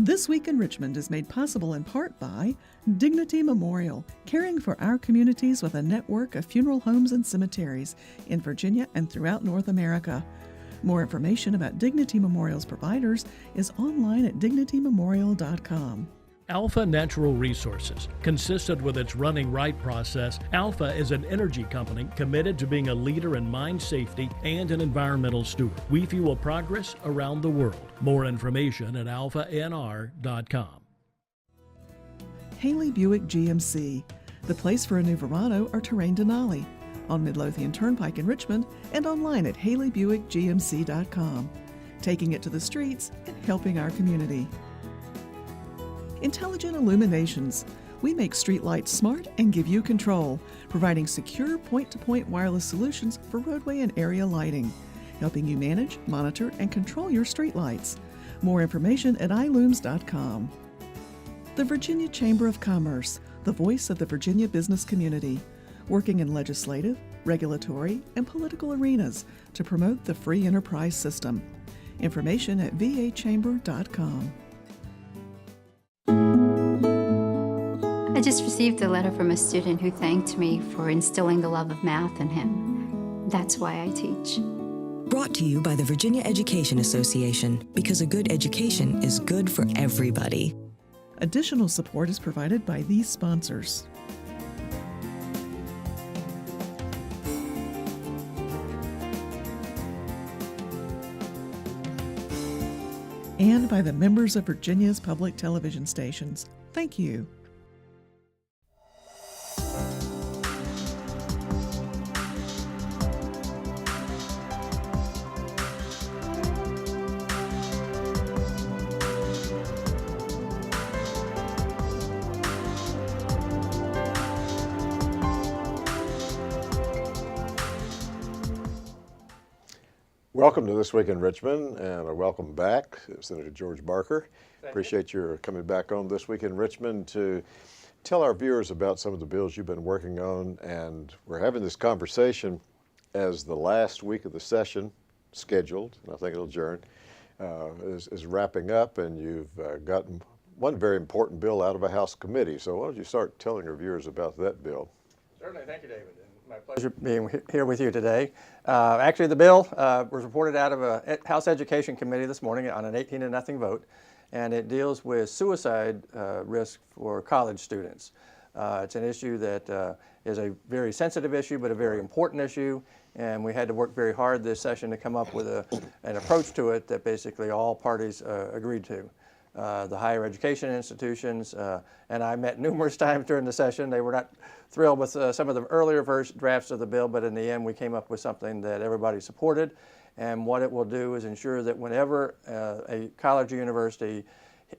This Week in Richmond is made possible in part by Dignity Memorial, caring for our communities with a network of funeral homes and cemeteries in Virginia and throughout North America. More information about Dignity Memorial's providers is online at dignitymemorial.com. Alpha Natural Resources. Consistent with its Running Right process, Alpha is an energy company committed to being a leader in mine safety and an environmental steward. We fuel progress around the world. More information at alphanr.com. Haley Buick GMC, the place for a new Verano or Terrain Denali, on Midlothian Turnpike in Richmond and online at haleybuickgmc.com. Taking it to the streets and helping our community. Intelligent Illuminations. We make streetlights smart and give you control, providing secure point-to-point wireless solutions for roadway and area lighting, helping you manage, monitor, and control your streetlights. More information at ilooms.com. The Virginia Chamber of Commerce, the voice of the Virginia business community, working in legislative, regulatory, and political arenas to promote the free enterprise system. Information at vachamber.com. I just received a letter from a student who thanked me for instilling the love of math in him. That's why I teach. Brought to you by the Virginia Education Association, because a good education is good for everybody. Additional support is provided by these sponsors. And by the members of Virginia's public television stations. Thank you. Welcome to This Week in Richmond, and a welcome back, Senator George Barker. Appreciate your coming back on This Week in Richmond to tell our viewers about some of the bills you've been working on. And we're having this conversation as the last week of the session, scheduled, and I think it'll adjourn, is wrapping up, and you've gotten one very important bill out of a House committee. So why don't you start telling our viewers about that bill? Certainly. Thank you, David. My pleasure being here with you today. Actually, the bill was reported out of a House Education Committee this morning on an 18-0 vote, and it deals with suicide risk for college students. It's an issue that is a very sensitive issue, but a very important issue, and we had to work very hard this session to come up with an approach to it that basically all parties agreed to. The higher education institutions, and I met numerous times during the session. They were not thrilled with some of the earlier drafts of the bill, but in the end we came up with something that everybody supported. And what it will do is ensure that whenever a college or university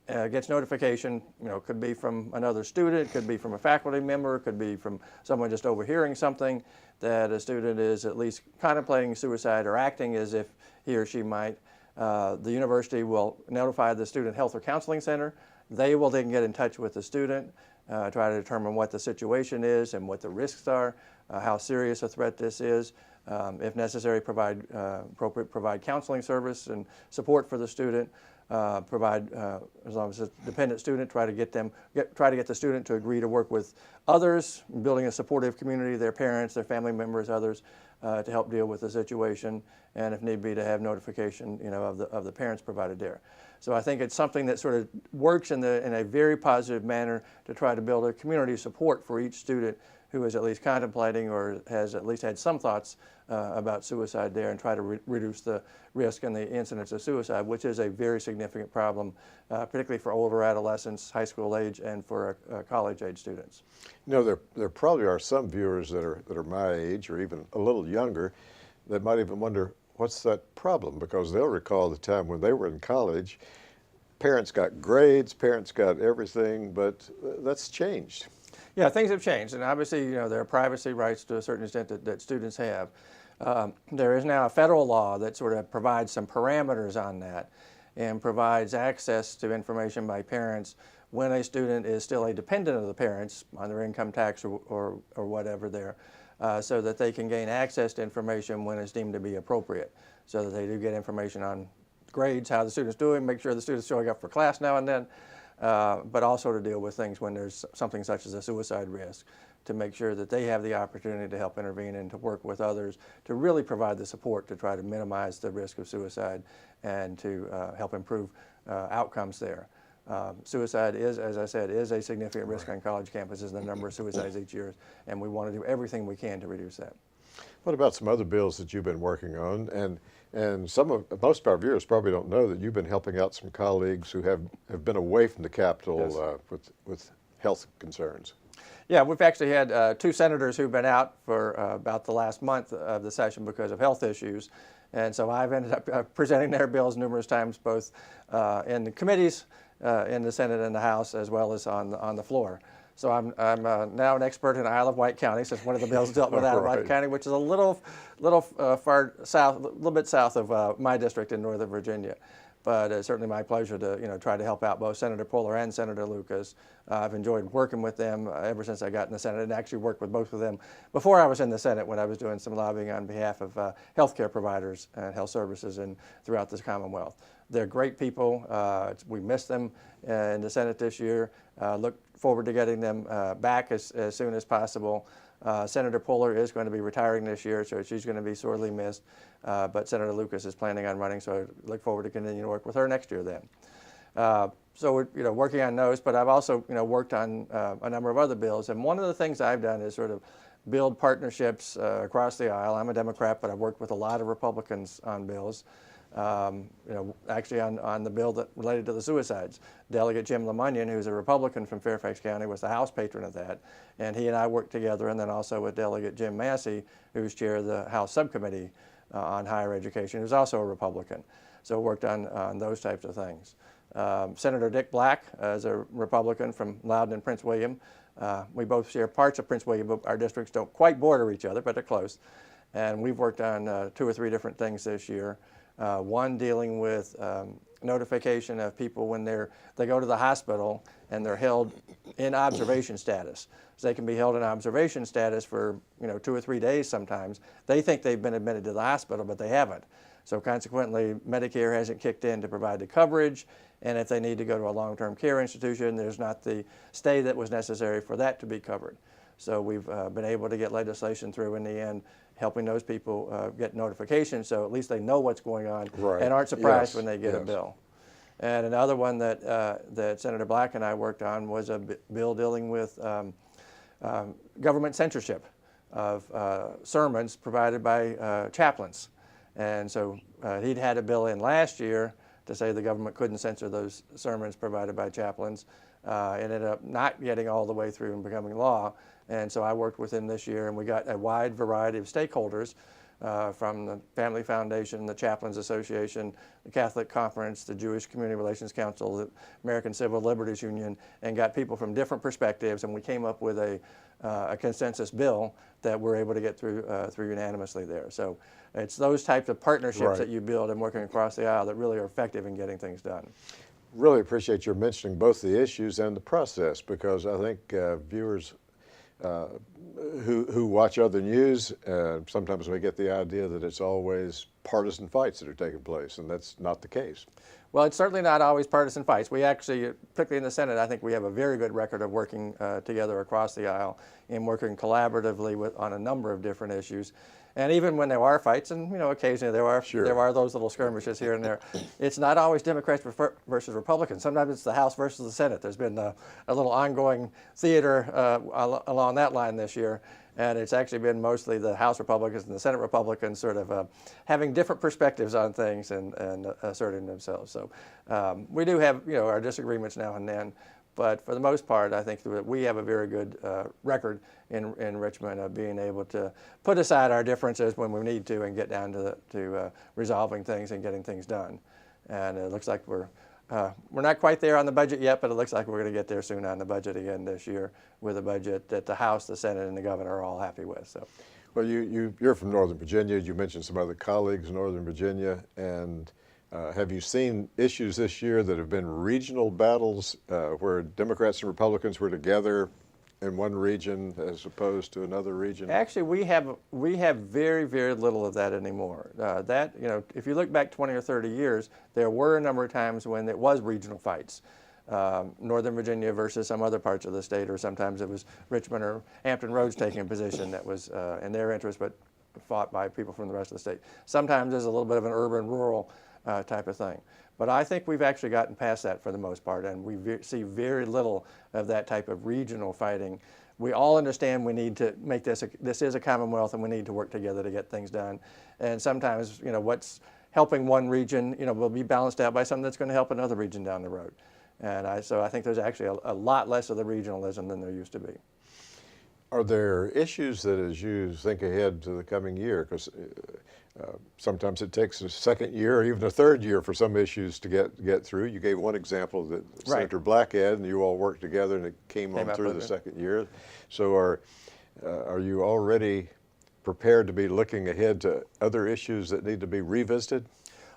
gets notification, could be from another student, could be from a faculty member, could be from someone just overhearing something, that a student is at least contemplating suicide or acting as if he or she might, the university will notify the Student Health or Counseling Center. They will then get in touch with the student, try to determine what the situation is and what the risks are, how serious a threat this is. If necessary, provide counseling service and support for the student. Provide, as long as it's a dependent student, try to get the student to agree to work with others, building a supportive community, their parents, their family members, others, to help deal with the situation, and if need be, to have notification, of the parents provided there. So I think it's something that sort of works in a very positive manner to try to build a community support for each student who is at least contemplating or has at least had some thoughts about suicide there, and try to reduce the risk and the incidence of suicide, which is a very significant problem, particularly for older adolescents, high school age, and for college age students. There probably are some viewers that are my age or even a little younger that might even wonder, what's that problem? Because they'll recall the time when they were in college, parents got grades, parents got everything, but that's changed. Yeah, things have changed, and obviously, there are privacy rights to a certain extent that students have. There is now a federal law that sort of provides some parameters on that and provides access to information by parents when a student is still a dependent of the parents on their income tax or whatever there, so that they can gain access to information when it's deemed to be appropriate, so that they do get information on grades, how the student's doing, make sure the student's showing up for class now and then, but also to deal with things when there's something such as a suicide risk, to make sure that they have the opportunity to help intervene and to work with others to really provide the support to try to minimize the risk of suicide and to help improve outcomes there. Suicide is, as I said, is a significant risk on college campuses, the number of suicides each year, and we want to do everything we can to reduce that. What about some other bills that you've been working on? And most of our viewers probably don't know that you've been helping out some colleagues who have been away from the Capitol with health concerns. Yeah, we've actually had 2 senators who've been out for about the last month of the session because of health issues. And so I've ended up presenting their bills numerous times, both in the committees, in the Senate and the House, as well as on the floor. So I'm now an expert in Isle of Wight County, since one of the bills dealt with Isle of Wight County, which is a little far south, a little bit south of my district in Northern Virginia. But it's certainly my pleasure to try to help out both Senator Puller and Senator Lucas. I've enjoyed working with them ever since I got in the Senate, and actually worked with both of them before I was in the Senate when I was doing some lobbying on behalf of healthcare providers and health services throughout this Commonwealth. They're great people. We miss them in the Senate this year. Look forward to getting them back as soon as possible. Senator Puller is going to be retiring this year, so she's going to be sorely missed. But Senator Lucas is planning on running, so I look forward to continuing to work with her next year then. So we're working on those, but I've also worked on a number of other bills. And one of the things I've done is sort of build partnerships across the aisle. I'm a Democrat, but I've worked with a lot of Republicans on bills. Actually on the bill that related to the suicides. Delegate Jim LeMunyon, who's a Republican from Fairfax County, was the House patron of that. And he and I worked together, and then also with Delegate Jim Massey, who's chair of the House Subcommittee on Higher Education, who's also a Republican. So worked on those types of things. Senator Dick Black is a Republican from Loudoun and Prince William. We both share parts of Prince William, but our districts don't quite border each other, but they're close. And we've worked on 2 or 3 different things this year. One dealing with notification of people when they go to the hospital and they're held in observation status. So they can be held in observation status for 2 or 3 days sometimes. They think they've been admitted to the hospital, but they haven't. So consequently, Medicare hasn't kicked in to provide the coverage, and if they need to go to a long-term care institution, there's not the stay that was necessary for that to be covered. So we've been able to get legislation through in the end, helping those people get notification, so at least they know what's going on and aren't surprised when they get a bill. And another one that Senator Black and I worked on was a bill dealing with government censorship of sermons provided by chaplains. And so he'd had a bill in last year to say the government couldn't censor those sermons provided by chaplains. It ended up not getting all the way through and becoming law. And so I worked with him this year, and we got a wide variety of stakeholders from the Family Foundation, the Chaplains Association, the Catholic Conference, the Jewish Community Relations Council, the American Civil Liberties Union, and got people from different perspectives, and we came up with a consensus bill that we're able to get through unanimously there. So it's those types of partnerships that you build and working across the aisle that really are effective in getting things done. Really appreciate your mentioning both the issues and the process, because I think viewers who watch other news, sometimes we get the idea that it's always partisan fights that are taking place, and that's not the case. Well, it's certainly not always partisan fights. We actually, particularly in the Senate, I think we have a very good record of working together across the aisle and working collaboratively on a number of different issues. And even when there are fights, and occasionally there are those little skirmishes here and there, it's not always Democrats versus Republicans. Sometimes it's the House versus the Senate. There's been a little ongoing theater along that line this year, and it's actually been mostly the House Republicans and the Senate Republicans sort of having different perspectives on things and asserting themselves. So we do have our disagreements now and then. But for the most part, I think that we have a very good record in Richmond of being able to put aside our differences when we need to and get down to resolving things and getting things done. And it looks like we're not quite there on the budget yet, but it looks like we're going to get there soon on the budget again this year, with a budget that the House, the Senate, and the governor are all happy with. So, well, you're from Northern Virginia. You mentioned some other colleagues in Northern Virginia, and have you seen issues this year that have been regional battles where Democrats and Republicans were together in one region as opposed to another region? Actually, we have very, very little of that anymore. If you look back 20 or 30 years, there were a number of times when it was regional fights. Northern Virginia versus some other parts of the state, or sometimes it was Richmond or Hampton Roads taking a position that was in their interest, but fought by people from the rest of the state. Sometimes there's a little bit of an urban-rural type of thing. But I think we've actually gotten past that for the most part, and we see very little of that type of regional fighting. We all understand we need to make this is a commonwealth, and we need to work together to get things done. And sometimes, what's helping one region, will be balanced out by something that's going to help another region down the road. And so I think there's actually a lot less of the regionalism than there used to be. Are there issues that, as you think ahead to the coming year, because sometimes it takes a second year or even a third year for some issues to get through? You gave one example that Senator Black had, and you all worked together, and it came on through the second year. So are you already prepared to be looking ahead to other issues that need to be revisited?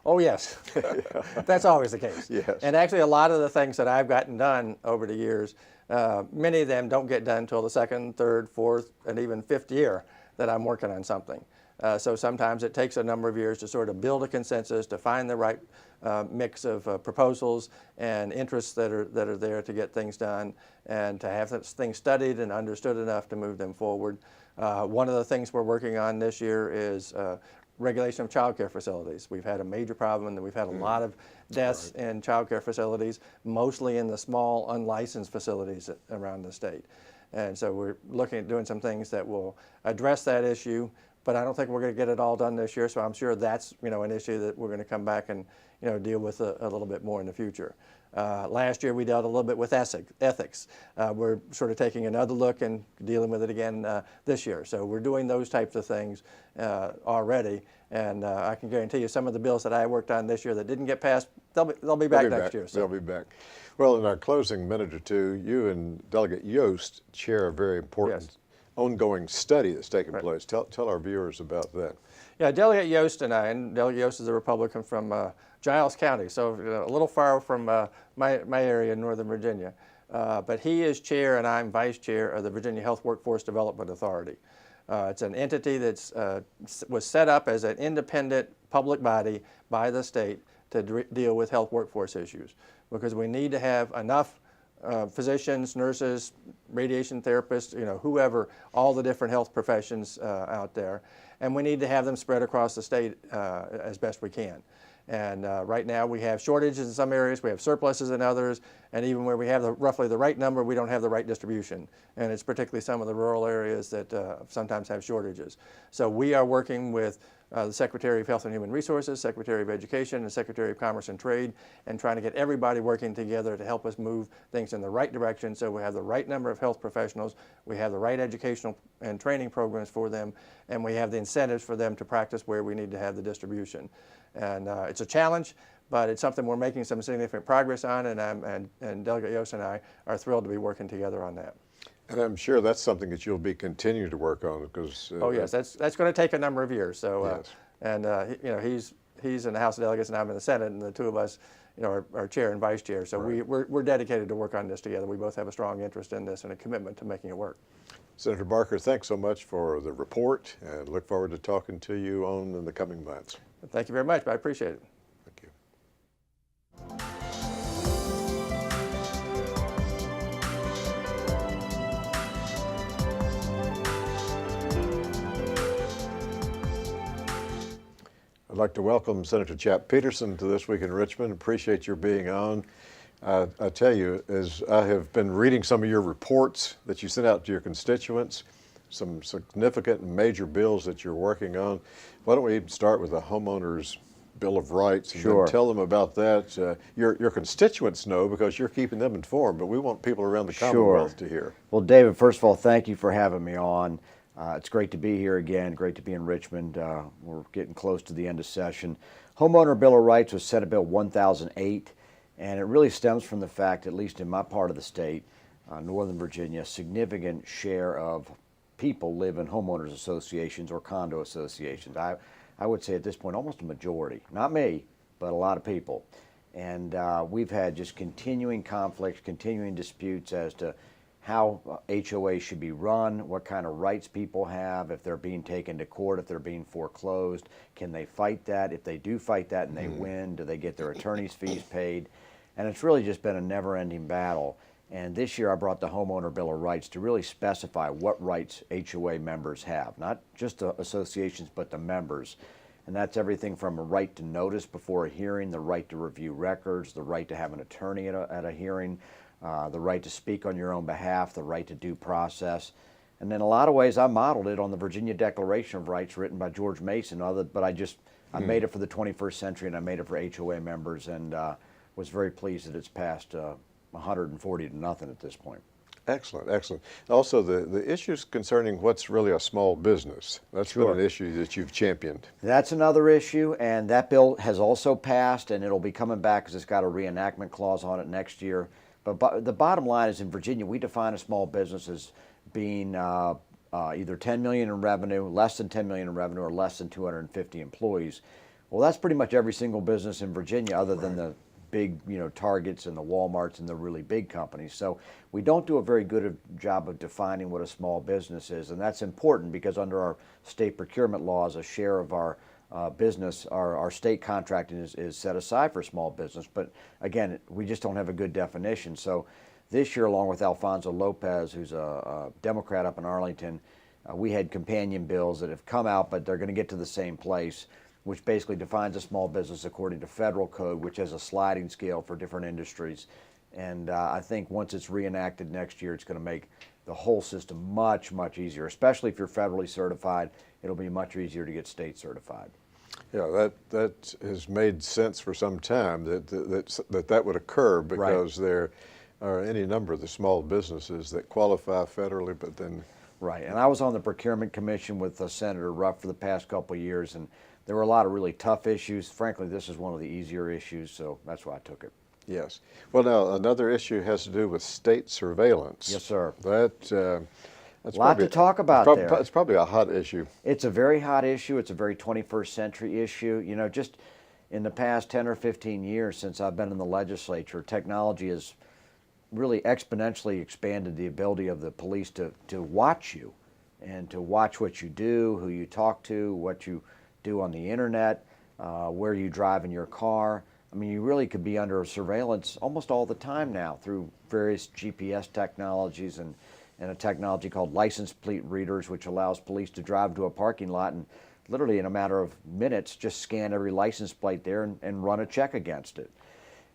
Oh, yes. That's always the case. Yes. And actually, a lot of the things that I've gotten done over the years, many of them don't get done until the second, third, fourth, and even fifth year that I'm working on something. So sometimes it takes a number of years to sort of build a consensus, to find the right mix of proposals and interests that are there to get things done, and to have things studied and understood enough to move them forward. One of the things we're working on this year is regulation of child care facilities. We've had a major problem, and we've had a lot of deaths in child care facilities, mostly in the small unlicensed facilities around the state. And so we're looking at doing some things that will address that issue, but I don't think we're going to get it all done this year, so I'm sure that's an issue that we're going to come back and deal with a little bit more in the future. Last year we dealt a little bit with ethics. We're sort of taking another look and dealing with it again this year. So we're doing those types of things already, and I can guarantee you some of the bills that I worked on this year that didn't get passed, they'll be back next year. So. They'll be back. Well, in our closing minute or two, you and Delegate Yost chair a very important ongoing study that's taking place. Tell our viewers about that. Yeah, Delegate Yost and Delegate Yost is a Republican from Giles County, so a little far from my area in Northern Virginia. But he is chair and I'm vice chair of the Virginia Health Workforce Development Authority. It's an entity that was set up as an independent public body by the state to deal with health workforce issues, because we need to have enough physicians, nurses, radiation therapists, whoever, all the different health professions out there, and we need to have them spread across the state as best we can. And right now we have shortages in some areas, we have surpluses in others, and even where we have roughly the right number, we don't have the right distribution. And it's particularly some of the rural areas that sometimes have shortages. So we are working with the Secretary of Health and Human Resources, Secretary of Education, and Secretary of Commerce and Trade, and trying to get everybody working together to help us move things in the right direction, so we have the right number of health professionals, we have the right educational and training programs for them, and we have the incentives for them to practice where we need to have the distribution. And it's a challenge, but it's something we're making some significant progress on, and Delegate Yost and I are thrilled to be working together on that. And I'm sure that's something that you'll be continuing to work on, because oh yes, that's going to take a number of years. So yes. And he's in the House of Delegates and I'm in the Senate, and the two of us are chair and vice chair. So we're dedicated to work on this together. We both have a strong interest in this and a commitment to making it work. Senator Barker, thanks so much for the report, and look forward to talking to you in the coming months. Thank you very much. I appreciate it. Thank you. I'd like to welcome Senator Chap Petersen to This Week in Richmond. Appreciate your being on. I tell you, as I have been reading some of your reports that you sent out to your constituents, some significant and major bills that you're working on, why don't we start with the homeowners' Bill of Rights, and then tell them about that. Your constituents know because you're keeping them informed, but we want people around the Commonwealth to hear. Well, David, first of all, thank you for having me on. It's great to be here again, great to be in Richmond. We're getting close to the end of session. Homeowner Bill of Rights was Senate Bill 1008, and it really stems from the fact, at least in my part of the state, Northern Virginia, a significant share of people live in homeowners associations or condo associations. I would say at this point almost a majority, not me, but a lot of people. And we've had just continuing conflicts, continuing disputes as to how HOA should be run, what kind of rights people have, if they're being taken to court, if they're being foreclosed, can they fight that? If they do fight that and they win, do they get their attorney's fees paid? And it's really just been a never-ending battle. And this year I brought the Homeowner Bill of Rights to really specify what rights HOA members have, not just the associations, but the members. And that's everything from a right to notice before a hearing, the right to review records, the right to have an attorney at a hearing, the right to speak on your own behalf, the right to due process. And in a lot of ways, I modeled it on the Virginia Declaration of Rights written by George Mason, but I made it for the 21st century, and I made it for HOA members, and was very pleased that it's passed 140 to nothing at this point. Excellent, excellent. Also, the issues concerning what's really a small business, that's been an issue that you've championed. That's another issue, and that bill has also passed, and it'll be coming back because it's got a reenactment clause on it next year. But the bottom line is, in Virginia, we define a small business as being either 10 million in revenue, less than 10 million in revenue, or less than 250 employees. Well, that's pretty much every single business in Virginia, other than the big, Targets and the Walmarts and the really big companies. So we don't do a very good job of defining what a small business is, and that's important because under our state procurement laws, a share of our business, our state contracting is set aside for small business. But again, we just don't have a good definition. So this year, along with Alfonso Lopez, who's a Democrat up in Arlington, we had companion bills that have come out, but they're going to get to the same place, which basically defines a small business according to federal code, which has a sliding scale for different industries. And I think once it's reenacted next year, it's going to make the whole system much, much easier, especially if you're federally certified. It'll be much easier to get state certified. Yeah, that has made sense for some time that would occur, because there are any number of the small businesses that qualify federally, but then... Right, and I was on the Procurement Commission with Senator Ruff for the past couple of years, and there were a lot of really tough issues. Frankly, this is one of the easier issues, so that's why I took it. Yes. Well, now, another issue has to do with state surveillance. Yes, sir. That's a lot to talk about there. It's probably a hot issue. It's a very hot issue. It's a very 21st century issue. Just in the past 10 or 15 years since I've been in the legislature, technology has really exponentially expanded the ability of the police to watch you and to watch what you do, who you talk to, what you do on the internet, where you drive in your car. I mean, you really could be under surveillance almost all the time now through various GPS technologies and a technology called license plate readers, which allows police to drive to a parking lot and literally in a matter of minutes just scan every license plate there and run a check against it.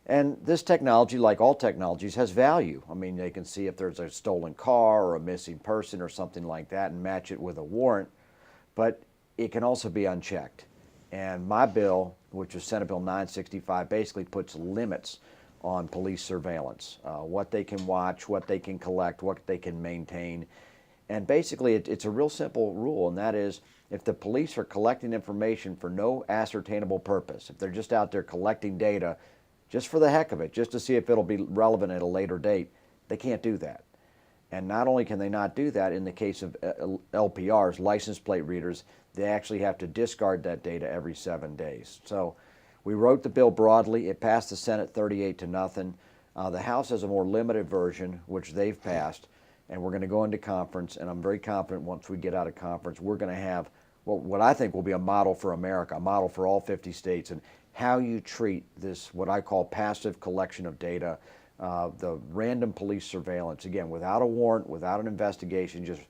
And this technology, like all technologies, has value. I mean, they can see if there's a stolen car or a missing person or something like that and match it with a warrant, but it can also be unchecked. And my bill, which is Senate Bill 965, basically puts limits on police surveillance, what they can watch, what they can collect, what they can maintain. And basically it's a real simple rule, and that is if the police are collecting information for no ascertainable purpose, if they're just out there collecting data just for the heck of it, just to see if it'll be relevant at a later date, they can't do that. And not only can they not do that, in the case of LPRs, license plate readers, they actually have to discard that data every 7 days. So we wrote the bill broadly. It passed the Senate 38 to nothing. The House has a more limited version, which they've passed, and we're going to go into conference, and I'm very confident once we get out of conference, we're going to have what I think will be a model for America, a model for all 50 states, and how you treat this, what I call passive collection of data, the random police surveillance, again, without a warrant, without an investigation, just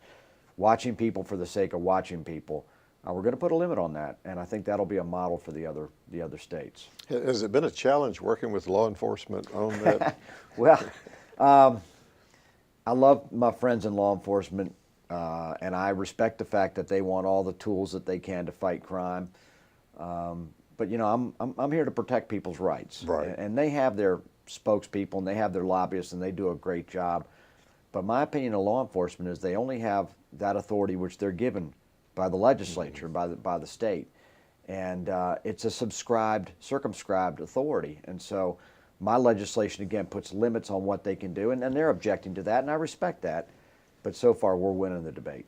watching people for the sake of watching people. We're going to put a limit on that, and I think that'll be a model for the other states. Has it been a challenge working with law enforcement on that? Well, I love my friends in law enforcement, and I respect the fact that they want all the tools that they can to fight crime. But I'm here to protect people's rights, right? And they have their spokespeople and they have their lobbyists, and they do a great job. But my opinion of law enforcement is they only have that authority which they're given by the legislature, by the state, and it's a circumscribed authority. And so my legislation again puts limits on what they can do, and they're objecting to that, and I respect that. But so far, we're winning the debate.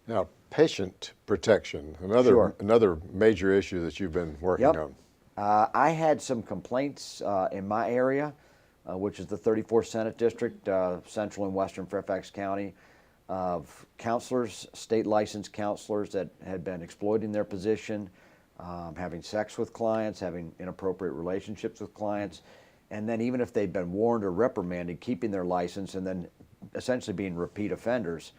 Now, patient protection, another major issue that you've been working on. I had some complaints in my area which is the 34th Senate District, Central and Western Fairfax County, of counselors, state licensed counselors that had been exploiting their position, having sex with clients, having inappropriate relationships with clients, and then even if they'd been warned or reprimanded, keeping their license and then essentially being repeat offenders.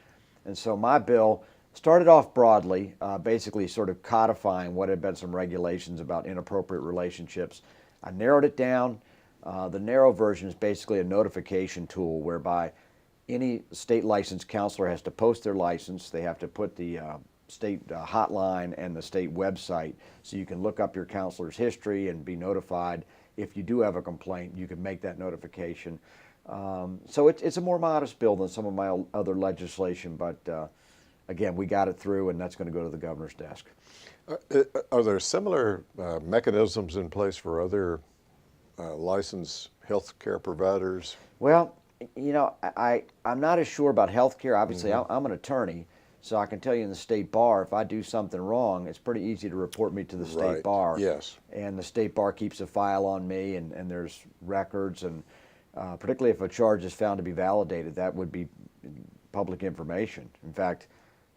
And so my bill started off broadly, basically sort of codifying what had been some regulations about inappropriate relationships. I narrowed it down. The narrow version is basically a notification tool whereby any state licensed counselor has to post their license. They have to put the state hotline and the state website so you can look up your counselor's history and be notified. If you do have a complaint, you can make that notification. So it's a more modest bill than some of my other legislation, but again, we got it through, and that's going to go to the governor's desk. Are there similar mechanisms in place for other licensed health care providers? Well, you know, I'm not as sure about health care. Obviously, I'm an attorney, so I can tell you in the state bar, if I do something wrong, it's pretty easy to report me to the state bar. Yes. And the state bar keeps a file on me, and there's records, and particularly if a charge is found to be validated, that would be public information. In fact,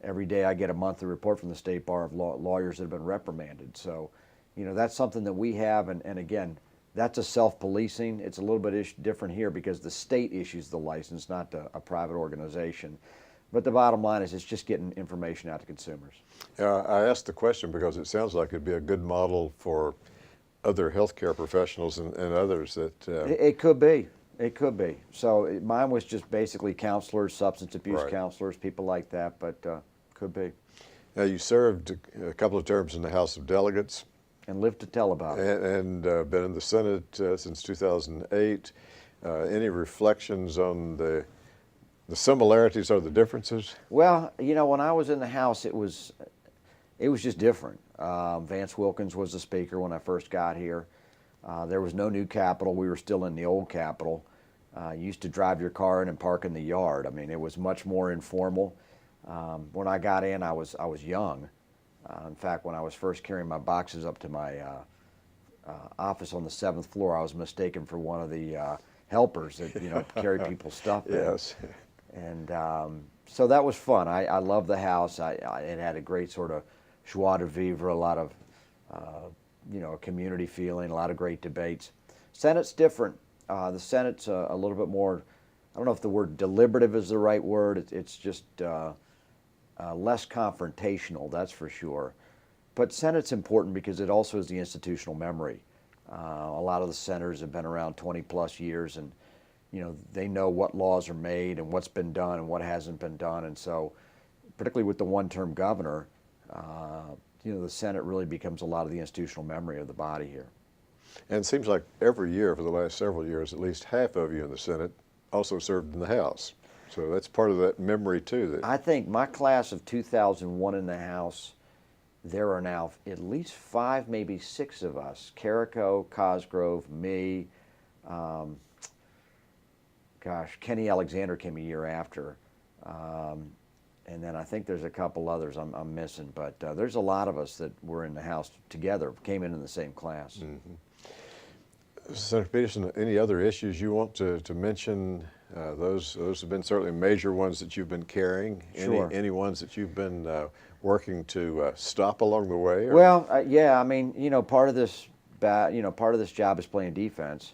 every day I get a monthly report from the state bar of lawyers that have been reprimanded. So, you know, that's something that we have, and again, that's a self-policing. It's a little bit different here because the state issues the license, not a private organization. But the bottom line is it's just getting information out to consumers. I asked the question because it sounds like it'd be a good model for other healthcare professionals and others that... It could be. It could be. So mine was just basically counselors, substance abuse counselors, people like that, but could be. Now, you served a couple of terms in the House of Delegates. And lived to tell about it. And been in the Senate since 2008. Any reflections on the similarities or the differences? Well, you know, when I was in the House, it was just different. Vance Wilkins was the Speaker when I first got here. There was no new Capitol. We were still in the old Capitol. You used to drive your car in and park in the yard. I mean, it was much more informal. When I got in, I was young. In fact, when I was first carrying my boxes up to my office on the 7th floor, I was mistaken for one of the helpers that, you know, carried people's stuff in. Yes. And so that was fun. I loved the House. It had a great sort of joie de vivre, a lot of, you know, a community feeling, a lot of great debates. Senate's different. The Senate's a little bit more, I don't know if the word deliberative is the right word. It's just less confrontational, that's for sure. But Senate's important because it also is the institutional memory. A lot of the senators have been around 20 plus years, and you know, they know what laws are made and what's been done and what hasn't been done. And so, particularly with the one-term governor, you know, the Senate really becomes a lot of the institutional memory of the body here. And it seems like every year for the last several years, at least half of you in the Senate also served in the House. So that's part of that memory too. I think my class of 2001 in the House, there are now at least 5, maybe 6 of us. Carrico, Cosgrove, me, Kenny Alexander came a year after. And then I think there's a couple others I'm missing. But there's a lot of us that were in the House together, came in the same class. Mm-hmm. Senator Petersen, any other issues you want to mention? Those have been certainly major ones that you've been carrying. Sure. Any ones that you've been working to stop along the way? Or? Well, yeah. I mean, you know, part of this job is playing defense,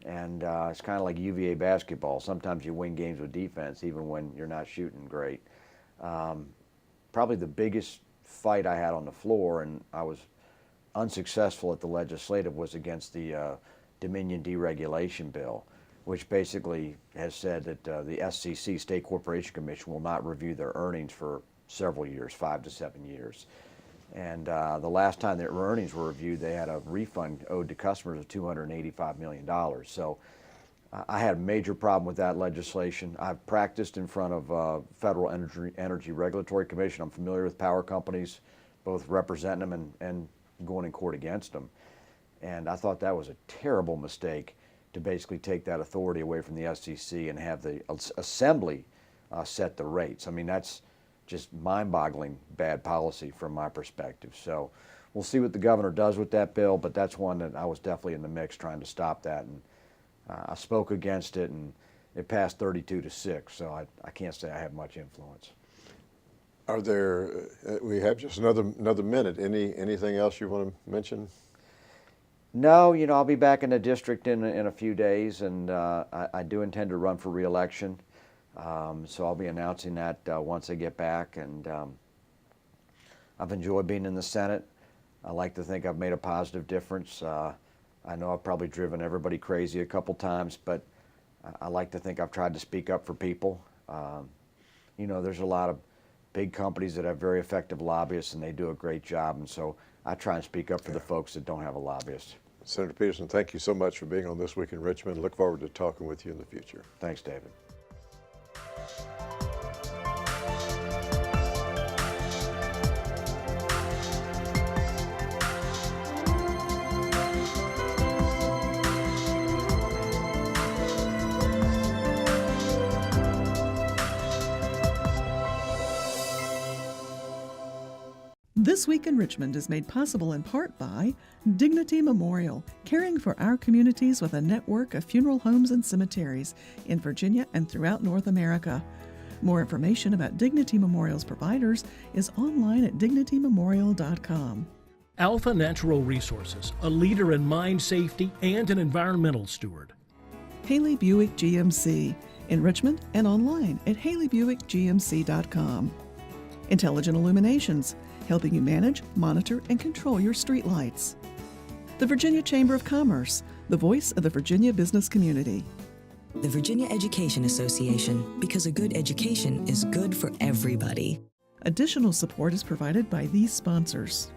and it's kind of like UVA basketball. Sometimes you win games with defense, even when you're not shooting great. Probably the biggest fight I had on the floor, and I was unsuccessful at the legislative, was against the Dominion deregulation bill, which basically has said that the SCC, State Corporation Commission, will not review their earnings for several years, 5 to 7 years. And the last time their earnings were reviewed, they had a refund owed to customers of $285 million. So I had a major problem with that legislation. I've practiced in front of Federal Energy Regulatory Commission. I'm familiar with power companies, both representing them and going in court against them. And I thought that was a terrible mistake to basically take that authority away from the SCC and have the Assembly set the rates. I mean, that's just mind-boggling bad policy from my perspective. So we'll see what the governor does with that bill, but that's one that I was definitely in the mix trying to stop that. And I spoke against it, and it passed 32-6, so I can't say I have much influence. Are there, we have just another minute. Anything else you want to mention? No, I'll be back in the district in a few days, and I do intend to run for re-election. So I'll be announcing that once I get back, and I've enjoyed being in the Senate. I like to think I've made a positive difference. I know I've probably driven everybody crazy a couple times, but I like to think I've tried to speak up for people. There's a lot of big companies that have very effective lobbyists, and they do a great job, and so I try and speak up for the folks that don't have a lobbyist. Senator Petersen, thank you so much for being on This Week in Richmond. Look forward to talking with you in the future. Thanks, David. This Week in Richmond is made possible in part by Dignity Memorial, caring for our communities with a network of funeral homes and cemeteries in Virginia and throughout North America. More information about Dignity Memorial's providers is online at dignitymemorial.com. Alpha Natural Resources, a leader in mine safety and an environmental steward. Haley Buick GMC in Richmond and online at haleybuickgmc.com. Intelligent Illuminations, helping you manage, monitor, and control your streetlights. The Virginia Chamber of Commerce, the voice of the Virginia business community. The Virginia Education Association, because a good education is good for everybody. Additional support is provided by these sponsors.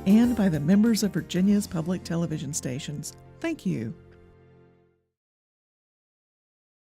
And by the members of Virginia's public television stations. Thank you.